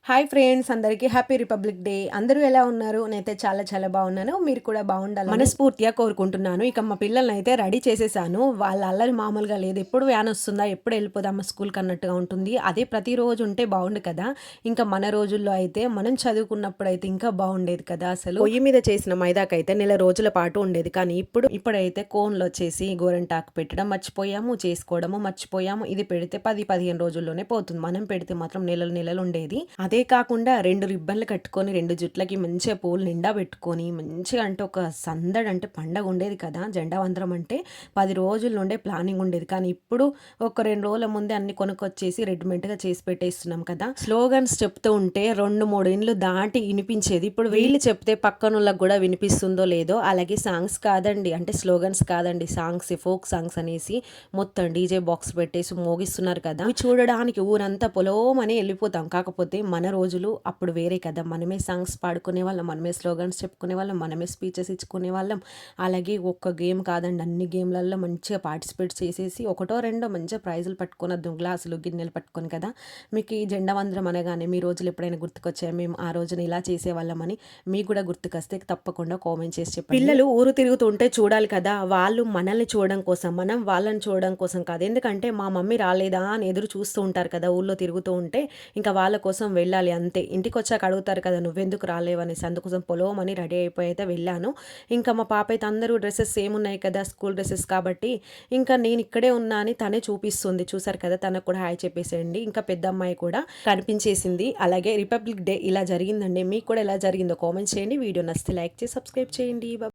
Hi friends, అందరికీ happy republic day. అందరూ ఎలా ఉన్నారు? నేనైతే చాలా చాలా బాగున్నాను. మీరు కూడా బాగుండాలని మనస్ఫూర్తిగా కోరుకుంటున్నాను. ఇక మా పిల్లల్ని అయితే రెడీ చేసేసాను. వాళ్ళ అల్లరి మామూలుగా లేదు. ఎప్పుడు వ్యాన్ వస్తుందా, ఎప్పుడు వెళ్ళిపోదామా స్కూల్కి అన్నట్టుగా ఉంటుంది. అదే ప్రతిరోజు ఉంటే బాగుండు కదా. ఇంకా మన రోజుల్లో అయితే మనం చదువుకున్నప్పుడు అయితే ఇంకా బాగుండేది కదా. అసలు పొయ్యి మీద చేసిన మైదాకైతే నెల రోజుల పాటు ఉండేది. కానీ ఇప్పుడైతే కోన్లు వచ్చేసి గోరంటాకు పెట్టడం మర్చిపోయాము, చేసుకోవడము మర్చిపోయాము. ఇది పెడితే 10-15 రోజుల్లోనే పోతుంది. మనం పెడితే మాత్రం నెలలు నెలలు ఉండేది. అదే కాకుండా 2 రిబ్బన్లు కట్టుకొని 2 జుట్లకి మంచిగా పూలు నిండా పెట్టుకొని మంచిగా అంటే ఒక సందడి అంటే పండగ ఉండేది కదా. జెండా వందరం అంటే 10 రోజుల నుండే ప్లానింగ్ ఉండేది. కానీ ఇప్పుడు ఒక 2 రోజుల ముందే అన్ని కొనుక్కొచ్చేసి రెడీమేడ్గా చేసి పెట్టేస్తున్నాం కదా. స్లోగన్స్ చెప్తూ ఉంటే 2-3 ఇండ్లు దాటి వినిపించేది. ఇప్పుడు వీళ్ళు చెప్తే పక్కనోళ్ళకి కూడా వినిపిస్తుందో లేదో. అలాగే సాంగ్స్ కాదండి, అంటే స్లోగన్స్ కాదండి, సాంగ్స్, ఫోక్ సాంగ్స్ అనేసి మొత్తం డీజే బాక్స్ పెట్టేసి మోగిస్తున్నారు కదా. అవి చూడడానికి ఊరంతా పొలోమని వెళ్ళిపోతాం. కాకపోతే మన రోజులు అప్పుడు వేరే కదా. మనమే సాంగ్స్ పాడుకునే వాళ్ళం, మనమే స్లోగన్స్ చెప్పుకునే వాళ్ళం, మనమే స్పీచెస్ ఇచ్చుకునే వాళ్ళం. అలాగే ఒక్క గేమ్ కాదండి, అన్ని గేమ్లలో మంచిగా పార్టిసిపేట్ చేసేసి ఒకటో రెండో మంచిగా ప్రైజులు పట్టుకొని వద్దాం, గ్లాసులు గిన్నెలు పట్టుకొని కదా. మీకు ఈ జెండా వందనం అనగానే మీ రోజులు ఎప్పుడైనా గుర్తుకొచ్చాయా? మేము ఆ రోజున ఇలా చేసేవాళ్ళమని మీకు కూడా గుర్తుకొస్తే తప్పకుండా కామెంట్ చేసి చెప్పండి. పిల్లలు ఊరు తిరుగుతూ ఉంటే చూడాలి కదా. వాళ్ళు మనల్ని చూడడం కోసం, మనం వాళ్ళని చూడడం కోసం కాదు. ఎందుకంటే మా మమ్మీ రాలేదా అని ఎదురు చూస్తూ ఉంటారు కదా ఊళ్ళో తిరుగుతూ ఉంటే. ఇంకా వాళ్ళ కోసం వెళ్ళాలి అంతే. ఇంటికొచ్చాక అడుగుతారు కదా, నువ్వెందుకు రాలేవనేసి. అందుకోసం పొలోమని రెడీ అయిపోయి అయితే వెళ్ళాను. ఇంకా మా పాప అయితే అందరూ డ్రెస్సెస్ సేమ్ ఉన్నాయి కదా, స్కూల్ డ్రెస్సెస్ కాబట్టి ఇంకా నేను ఇక్కడే ఉన్నా అని తనే చూపిస్తుంది. చూసారు కదా, తనకు కూడా హాయ్ చెప్పేసేయండి. ఇంకా పెద్ద అమ్మాయి కూడా కనిపించేసింది. అలాగే రిపబ్లిక్ డే ఇలా జరిగిందండి. మీకు కూడా ఎలా జరిగిందో కామెంట్ చేయండి. వీడియో నచ్చితే లైక్ చేసి సబ్స్క్రైబ్ చేయండి.